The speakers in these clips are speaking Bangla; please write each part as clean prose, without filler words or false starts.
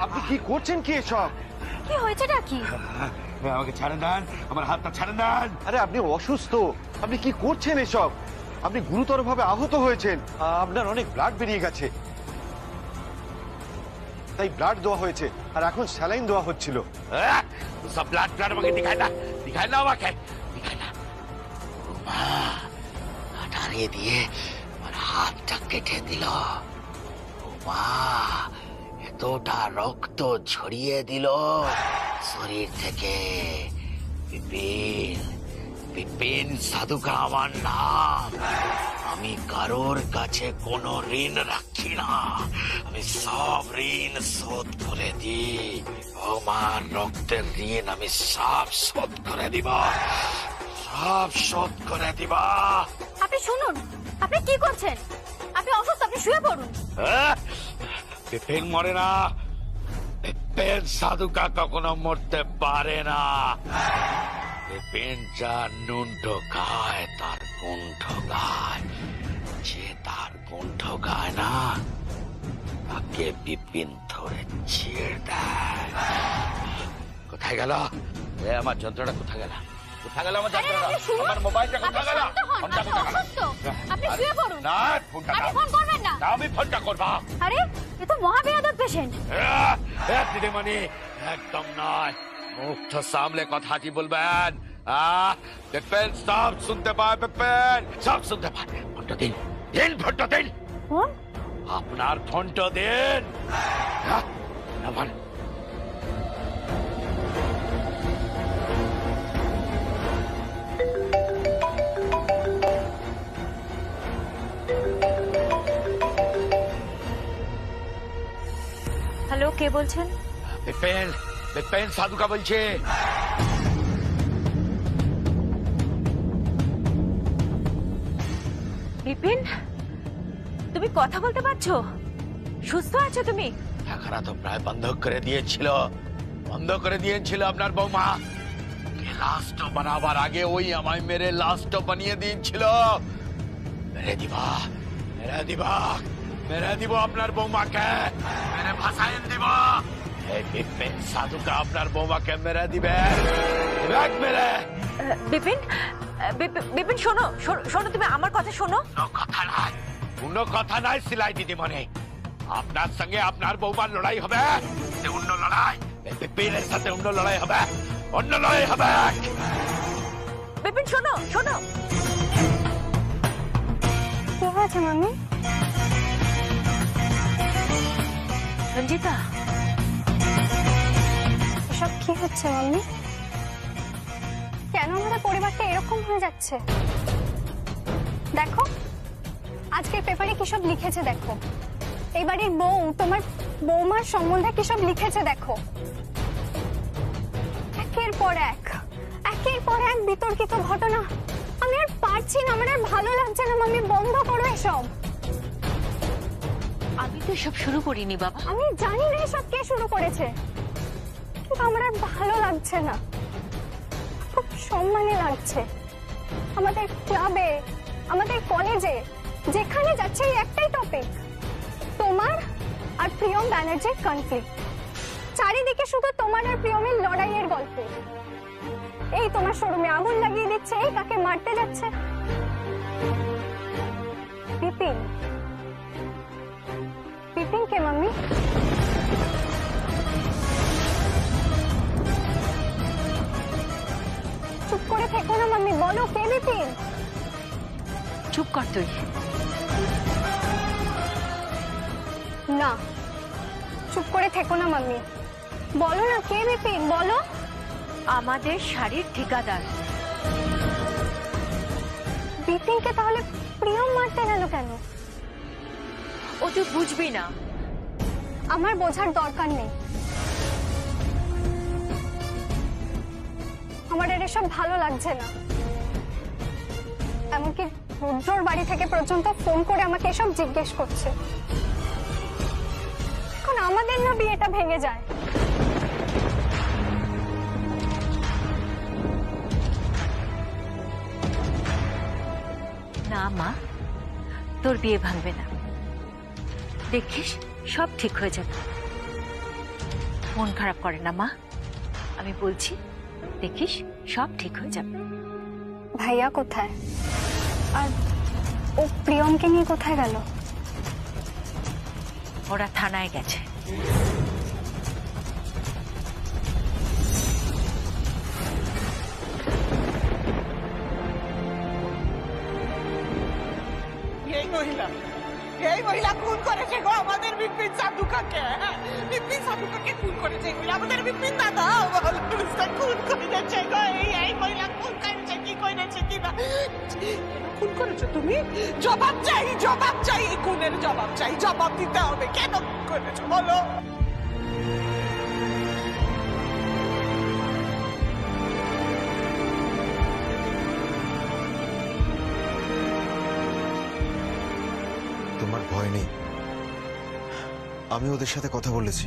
আপনি কি করছেন? কি এসব? কি হয়েছেটা কি? আমাকে ছাড়েন দেন, আমার হাতটা ছাড়েন দেন। আরে আপনি অসুস্থ, আপনি কি করছেন এসব? আপনি গুরুতরভাবে আহত হয়েছেন, আপনার অনেক ব্লাড বেরিয়ে গেছে, তাই ব্লাড দেওয়া হয়েছে, আর এখন স্যালাইন দেওয়া হচ্ছিল। সব ব্লাড ব্লাড আমাকে দিখায় না, দিখায় না আমাকে, দিখায় না। হাঁটারিয়ে দিয়ে আমার হাতটা কেটে দিল। মা এতটা রক্ত ঝরিয়ে দিল শরীর থেকে। বিপিন, বিপিন সাধুকা আমার নাম। আমি কারোর কাছে কোনো ঋণ রাখি না, আমি সব ঋণ শোধ করে দিই। আমার রক্তের ঋণ আমি সব শোধ করে দিব, সব শোধ করে দিব। আপনি শুনুন, আপনি কি করছেন? আপনি অসুস্থ, আপনি শুয়ে পড়ুন। বিপিন মরে না, বিপিন সাধুকা কখনো মরতে পারে না। বিপিন যার নুন ঢোকায় তার গুণ ঢোকায়, যে তার গুণ ঢোকায় না তাকে বিপিন ধরে ছিঁড়ে দেয়। কোথায় গেল আমার যন্ত্রটা? কোথায় গেল? কোথায় গেল আমার যন্ত্রটা? আমার মোবাইলটা কোথায় গেল? ফোনটা কোথায় গেল? আপনি শুয়ে পড়ুন। না, ফোনটা আপনি ফোন করবেন না। আমি ফোনটা করবো। আরে এ তো মহাবিয়াদত পেশেন্ট। দিদিমণি একদম নয়, মুখ সামলে কথাটি বলবেন। বিপিন সব শুনতে পায়, বিপিন সব শুনতে পায়। ফোনটা দিন, দিন ফোনটা দিন। ফোন? আপনার ফোনটা দিন। হ্যালো, কে বলছেন? বিপিন, বিপিন সাধুকা বলছে। বিপিন, তুমি কথা বলতে পারছো? সুস্থ আছো তুমি? টাকাটা তো প্রায় বন্ধ করে দিয়েছিল, বন্ধ করে দিয়েছিল আপনার বৌমা। লাস্ট বানাবার আগে ওই আমায় মেরে লাস্ট বানিয়ে দিয়েছিল। মেরে দিবা, মেরে দিবা, মেরে দিব আপনার বৌমাকে, মেরে ভাসায় দিব। এই বিপিন সাধুকা আপনার বৌমাকে মেরে দিবে, মেরে। বিপিন, বিপিন শোনো, শোনো, তুমি আমার কথা শোনো। কথা নাই, কোনো কথা নাই সিলাই দিদিমণি। আপনার সঙ্গে আপনার বৌমার লড়াই হবে, অন্য লড়াই। বিপিনের সাথে অন্য লড়াই হবে, অন্য লড়াই হবে। বিপিন শোনো, শোনো। কি হয়েছে মামি? রঞ্জিতা, এসব কি হচ্ছে মাম্মি? কেন আমাদের পরিবারটা এরকম হয়ে যাচ্ছে? দেখো আজকের পেপারে কি সব লিখেছে দেখো। এই বাড়ির বউ তোমার বৌমার সম্বন্ধে কি সব লিখেছে দেখো। একের পর এক বিতর্কিত ঘটনা। আমি আর পারছি না, আমার আর ভালো লাগছে না মাম্মি, বন্ধ করো এসব। আমি তো সব শুরু করিনি বাবা। আমি জানি না এসব কে শুরু করেছে, কিন্তু আমার আর ভালো লাগছে না। খুব সম্মানী লাগছে। আমাদের ক্লাবে, আমাদের কলেজে, যেখানে যাচ্ছে এই একটাই টপিক, তোমার আর প্রিয়ম ব্যানার্জির কনফ্লিক্ট। চারিদিকে শুধু তোমার আর প্রিয়মের লড়াইয়ের গল্প। এই তোমার শোরুমে আগুন লাগিয়ে দিচ্ছে, এই কাকে মারতে যাচ্ছে। বিপিন, বিপিন কে মাম্মি? চুপ করে থেকো না মাম্মি, বলো কে বিপিন? চুপ কর তুই। না, চুপ করে থেকো না মাম্মি, বলো না কে বিপিন, বলো। আমাদের শাড়ির ঠিকাদার। বিপিনকে তাহলে প্রিয়ম মারতে গেল কেন? ও তুই বুঝবি না। আমার বোঝার দরকার নেই। আমার আর এসব ভালো লাগছে না। এমনকি রুদ্রর বাড়ি থেকে পর্যন্ত ফোন করে আমাকে এসব জিজ্ঞেস করছে। এখন আমাদের না বিয়েটা ভেঙে যায়। না মা, তোর বিয়ে ভাঙবে না, দেখিস সব ঠিক হয়ে যাবে। মন খারাপ করে না মা, আমি বলছি দেখিস সব ঠিক হয়ে যাবে। ভাইয়া কোথায়? আর ও প্রিয়মকে নিয়ে কোথায় গেল? ওরা থানায় গেছে। এই মহিলা খুন করেছে গো আমাদের বিপিন সাধুকাকে। বিপিন সাধুকাকে খুন করেছে এগুলো আমাদের বিপিন দাদা খুন করেছে গো। এই মহিলা খুন করেছে, কি করেছে কি না খুন করেছো তুমি? জবাব চাই, জবাব চাই, এই খুনের জবাব চাই, জবাব দিতে হবে। কেন খুন করেছো বলো? তোমার ভয় নেই, আমি ওদের সাথে কথা বলেছি।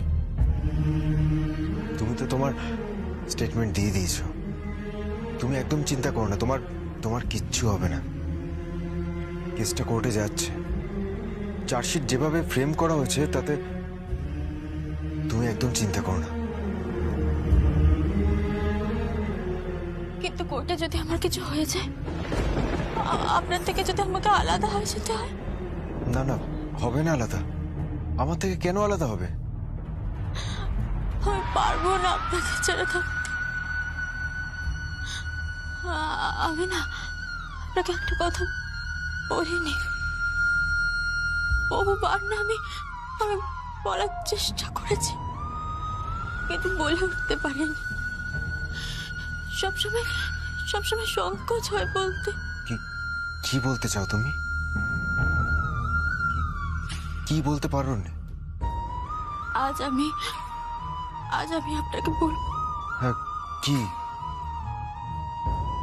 তুমি তো তোমার স্টেটমেন্ট দিয়ে দিয়েছো। তুমি একদম চিন্তা করো না, তোমার তোমার কিচ্ছু হবে না। কেসটা কোর্টে যাচ্ছে, চার্জশিট যেভাবে ফ্রেম করা হয়েছে তাতে তুমি একদম চিন্তা করো না। কিন্তু কোর্টে যদি আমার কিছু হয়ে যায়, আপনার থেকে যদি আমাকে আলাদা হয়ে যেতে হয়? না না, হবে না আলাদা। আমার থেকে কেন আলাদা হবে? আমি পারবো না আপনাকে ছেড়ে থাকতে। আমি না আপনাকে একটা কথা বলিনি, বহুবার না আমি বলার চেষ্টা করেছি, কিন্তু বলে উঠতে পারিনি। সবসময় সংকোচ হয় বলতে। কি বলতে চাও তুমি? কি বলতে পারো না? আজ আমি আপনাকে বলবো। হ্যাঁ, কি?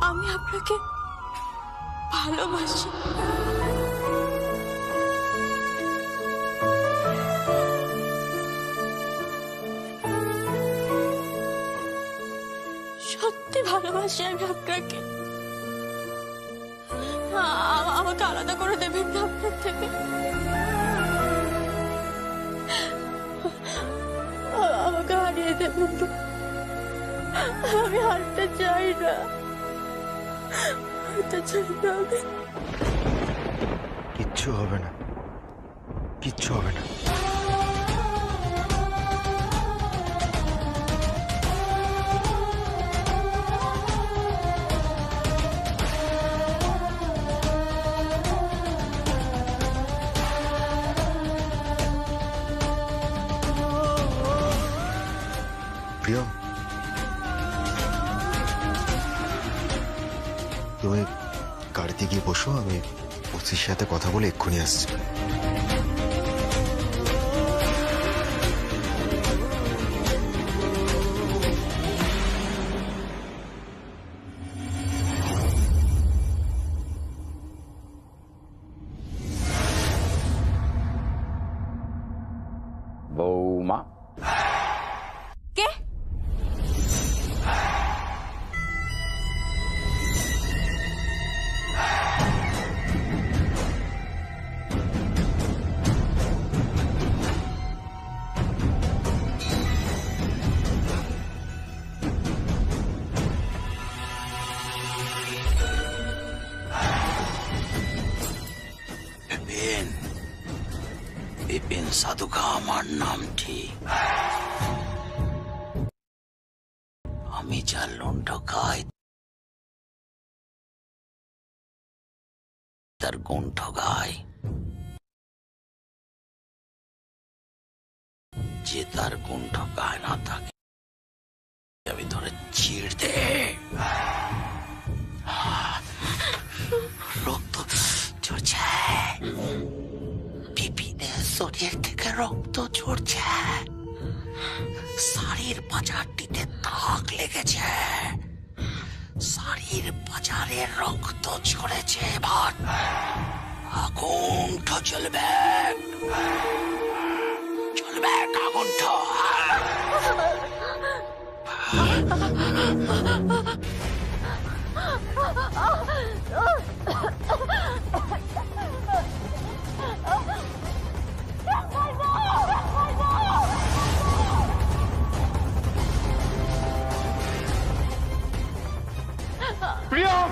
আমি আপনাকে ভালোবাসি। সত্যি ভালোবাসি আমি আপনাকে। আমাকে আলাদা করে দেবেন না আপনার থেকে। আমাকে হারিয়ে দেবেন না, আমি হারতে চাই না, হারতে চাই না আমি। কিচ্ছু হবে না, কিচ্ছু হবে না। প্রিয়ম, তুমি গাড়িতে গিয়ে বসো, আমি ওসির সাথে কথা বলে এক্ষুনি আসছি। বৌমা, কে? বিপিন, বিপিন সাধুকা আমার নাম ঠিক। আমি যা লুণ্ঠ খাই তার গুণ্ঠ গাই। যে তার গুণ্ঠ গায় না তাকে আমি ধরে চিড় দে। রক্ত ঝরছে, বিপিনের শরীর থেকে রক্ত ঝরছে, শাড়ির বাজারটিতে দাগ লেগেছে। শাড়ির বাজারে রক্ত ঝরেছে এবার আগুনটা জ্বলবে জ্বলবে আগুনটা প্রিয়ম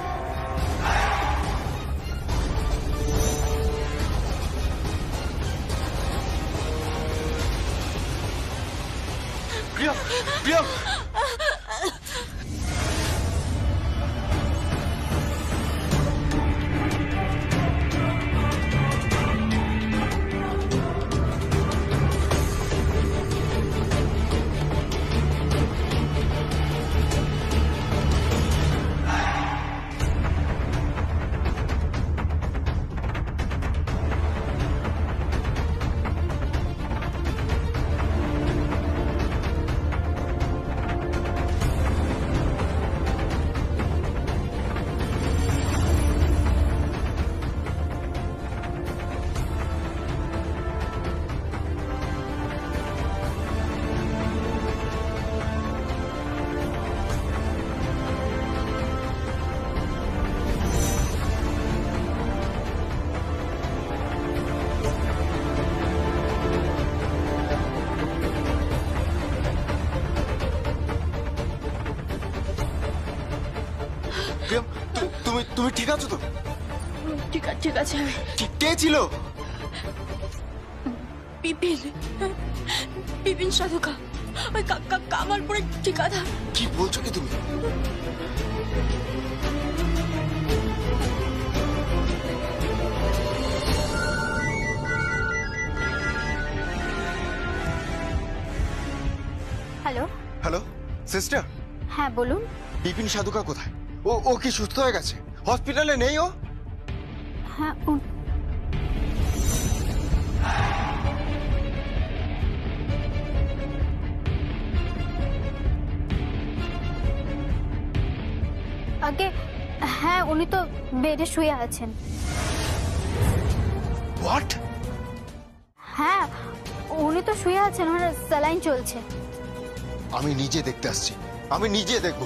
প্রিয়ম প্রিয়ম প্রিয়ম তুমি তুমি ঠিক আছো তো? ঠিক আছে আমি কে ছিল? বিপিন সাধুকা ওই কামালপুরের ঠিকাদার। কি বলছো কি তুমি? হ্যালো, হ্যালো সিস্টার, হ্যাঁ বলুন। বিপিন সাধুকা কোথায়? ও কি সুস্থ হয়ে গেছে? হসপিটালে নেই ও? হ্যাঁ আগে হ্যাঁ, উনি তো বেডে শুয়ে আছেন। হোয়াট? হ্যাঁ, উনি তো শুয়ে আছেন, ওনার স্যালাইন চলছে। আমি নিজে দেখতে আসছি, আমি নিজে দেখব।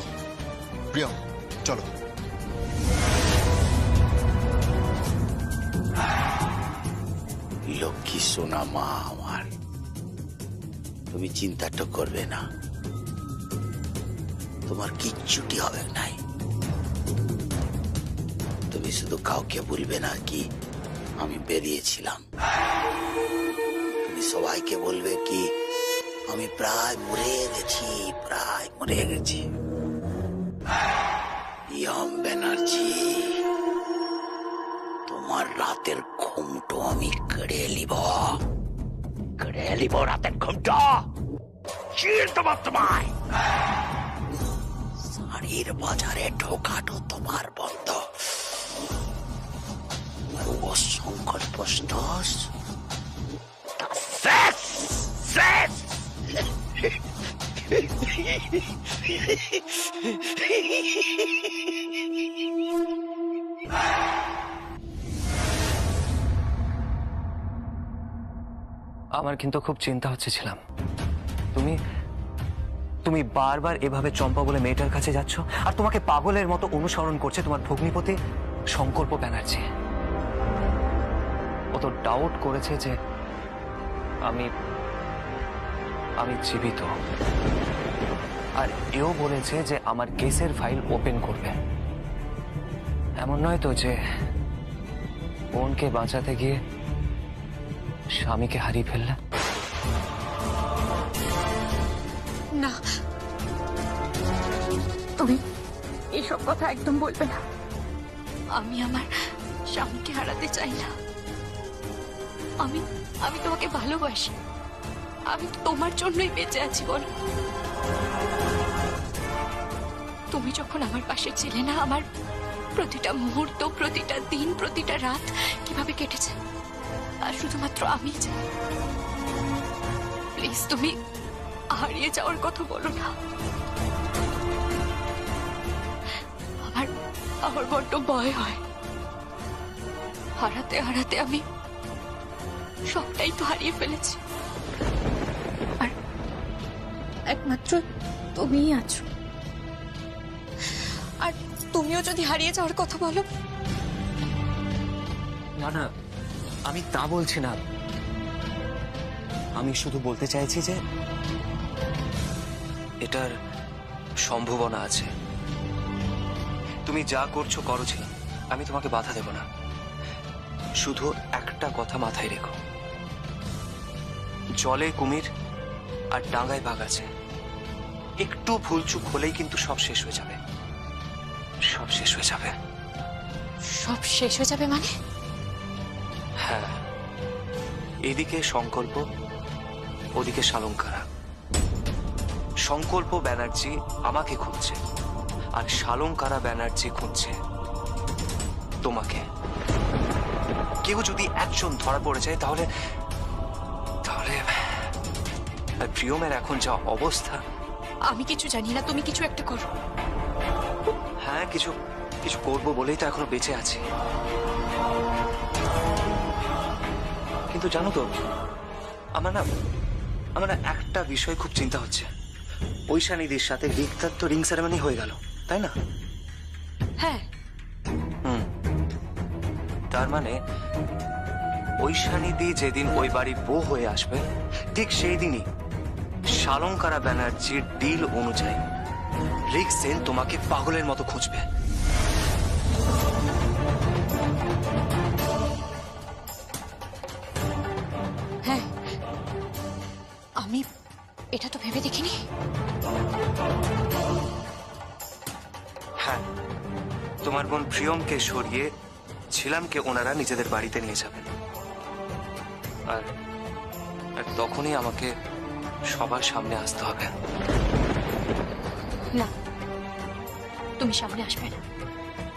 প্রিয়ম চলো। লক্ষ্মী সোনা মা আমার, তুমি চিন্তাটা করবে না, তোমার কিচ্ছুটি হবে নাই। তুমি শুধু কাউকে বলবে না কি আমি বেরিয়েছিলাম। তুমি সবাইকে বলবে কি আমি প্রায় মরে গেছি। প্রিয়ম ব্যানার্জি, তোমার রাতের ঘুমটো আমি কেড়ে নিব রাতের ঘুমটা। চির তোমার তোমায় শাড়ির বাজারে ঢোকানো তোমার বন্ধ। ও সংকল্প শেষ। আমার কিন্তু খুব চিন্তা হচ্ছিলাম, তুমি বারবার এভাবে চম্পা বলে মেয়েটার কাছে যাচ্ছ, আর তোমাকে পাগলের মতো অনুসরণ করছে তোমার ভগ্নিপতি সংকল্প ব্যানার্জি। ও তো ডাউট করেছে যে আমি জীবিত, আর এও বলেছে যে আমার কেসের ফাইল ওপেন করবে। এমন নয় তো যে বোনকে বাঁচাতে গিয়ে স্বামীকে হারিয়ে ফেললে? না, তুমি এইসব কথা একদম বলবে না। আমি আমার স্বামীকে হারাতে চাই না। আমি তোমাকে ভালোবাসি। আমি তোমার জন্যই বেঁচে আছি বলো। তুমি যখন আমার পাশে ছিলে না, আমার প্রতিটা মুহূর্ত, প্রতিটা দিন, প্রতিটা রাত কিভাবে কেটেছে আর শুধুমাত্র আমি চাই। প্লিজ তুমি হারিয়ে যাওয়ার কথা বলো না। আমার বড্ড ভয় হয়। হারাতে হারাতে আমি সবটাই তো হারিয়ে ফেলেছি, আর একমাত্র তুমিই আছো। আর তুমিও যদি হারিয়ে যাওয়ার কথা বলো। না না, আমি তা বলছি না। আমি শুধু বলতে চাইছি যে এটার সম্ভাবনা আছে। তুমি যা করছো করো ছিল, আমি তোমাকে বাধা দেব না। শুধু একটা কথা মাথায় রেখো, জলে কুমির আর ডাঙায় বাঘ আছে। একটু ভুলচুক হলেই কিন্তু সব শেষ হয়ে যাবে, সব শেষ হয়ে যাবে। সব শেষ হয়ে যাবে মানে? হ্যাঁ, এদিকে সংকল্প, ওদিকে শালঙ্কারা। সংকল্প ব্যানার্জি আমাকে খুঁজছে, আর শালঙ্কারা ব্যানার্জি খুঁজছে তোমাকে। কেউ যদি একজন ধরা পড়ে যায় তাহলে তাহলে আর প্রিয়মের এখন যা অবস্থা। আমি কিছু জানি না, তুমি কিছু একটা করো। হ্যাঁ, কিছু কিছু করবো বলেই তো এখনো বেঁচে আছি। কিন্তু জানো তো, আমার না একটা বিষয় খুব চিন্তা হচ্ছে। ঐশানীদির সাথে রিক্তার তো রিং সেরেমনি হয়ে গেল, তাই না? হ্যাঁ। তার মানে ঐশানীদি যেদিন ওই বাড়ির বউ হয়ে আসবে, ঠিক সেই দিনই শালঙ্কারা ব্যানার্জির ডিল অনুযায়ী রিক সেন তোমাকে পাগলের মতো খুঁজবে। হ্যাঁ, আমি এটা তো ভেবে দেখিনি। হ্যাঁ, তোমার বোন প্রিয়মকে সরিয়ে ছিলামকে ওনারা নিজেদের বাড়িতে নিয়ে যাবেন, আর তখনই আমাকে সবার সামনে আসতে হবে। না, তুমি সামনে আসবে না।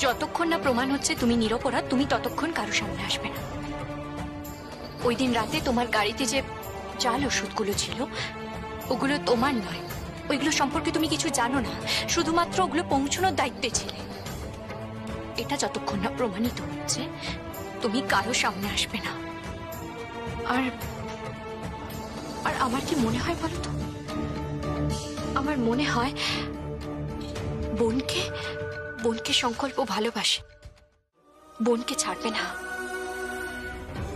যতক্ষণ না প্রমাণ হচ্ছে তুমি নিরপরাধ, তুমি ততক্ষণ কারো সামনে আসবে না। ওই দিন রাতে তোমার গাড়িতে যে জাল ওষুধগুলো ছিল, ওগুলো তোমার নয়। ওইগুলো সম্পর্কে তুমি কিছু জানো না, শুধুমাত্র ওগুলো পৌঁছানোর দায়িত্বে ছিলে। এটা যতক্ষণ না প্রমাণিত হচ্ছে, তুমি কারো সামনে আসবে না। আর আর আমার কি মনে হয় বলো তো, আমার মনে হয় বোনকে সংকল্প ভালোবাসে, বোনকে ছাড়বে না।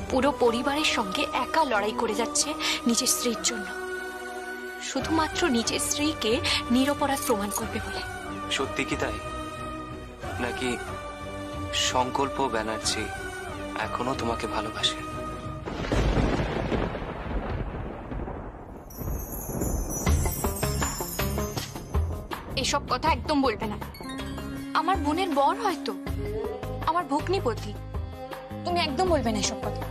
পুরো পরিবারের সঙ্গে একা লড়াই করে যাচ্ছে নিজের স্ত্রীর জন্য, শুধুমাত্র নিজের স্ত্রীকে নিরপরাধ প্রমাণ করবে বলে। সত্যি কি তাই, নাকি সংকল্প ব্যানার্জি এখনো তোমাকে ভালোবাসে? এসব কথা একদম বলবে না। আমার বোনের বর হয়তো, আমার ভগ্নিপতি। তুমি একদম বলবে না এসব কথা।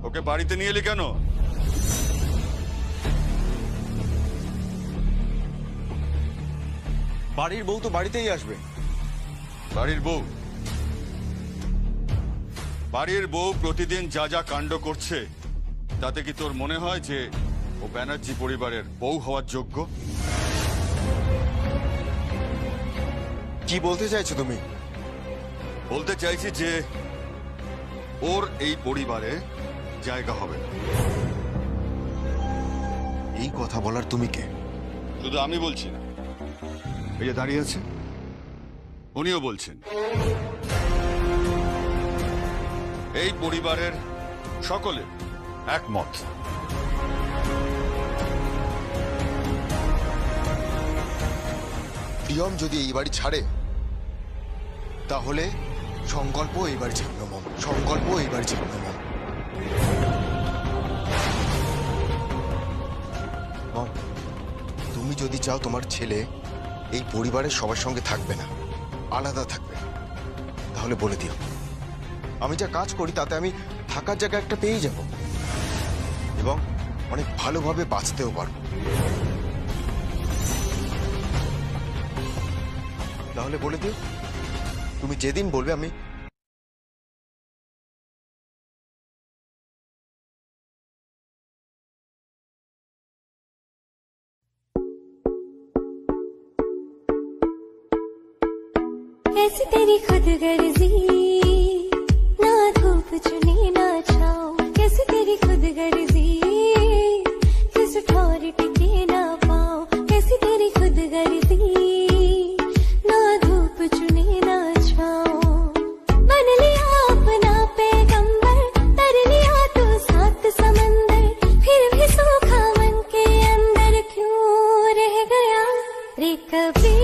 ওকে বাড়িতে নিয়ে এলি কেন? বাড়ির বউ তো বাড়িতেই আসবে। বাড়ির বউ? বাড়ির বউ প্রতিদিন যা যা কাণ্ড করছে, তাতে কি তোর মনে হয় যে ও ব্যানার্জি পরিবারের বউ হওয়ার যোগ্য? কি বলতে চাইছো তুমি? বলতে চাইছি যে ওর এই পরিবারে জায়গা হবে না। এই কথা বলার তুমি কে? শুধু আমি বলছি না, এই যে দাঁড়িয়ে আছে উনিও বলছেন। এই পরিবারের সকলে একমত। প্রিয়ম যদি এই বাড়ি ছাড়ে তাহলে সংকল্প এই বাড়ি ছাড়বে মম, সংকল্প এই বাড়ি ছাড়বে মম। মম, তুমি যদি চাও তোমার ছেলে এই পরিবারের সবার সঙ্গে থাকবে না, আলাদা থাকবে, তাহলে বলে দিও। আমি যা কাজ করি তাতে আমি থাকার জায়গা একটা পেয়ে যাব এবং অনেক ভালোভাবে বাঁচতেও পারবো। তাহলে বলে দিও, তুমি যেদিন বলবে আমি कैसी तेरी खुद गर्जी, ना धूप चुने ना छाओ, कैसी तेरी खुद गर्जी, किस ठौर टिके ना पाओ, कैसी तेरी खुद गर्जी, ना धूप चुने ना छाओ, बन लिया अपना पैगंबर, तर लिया तो सात समंदर, फिर भी सूखा मन के अंदर क्यों रह गया रे कभी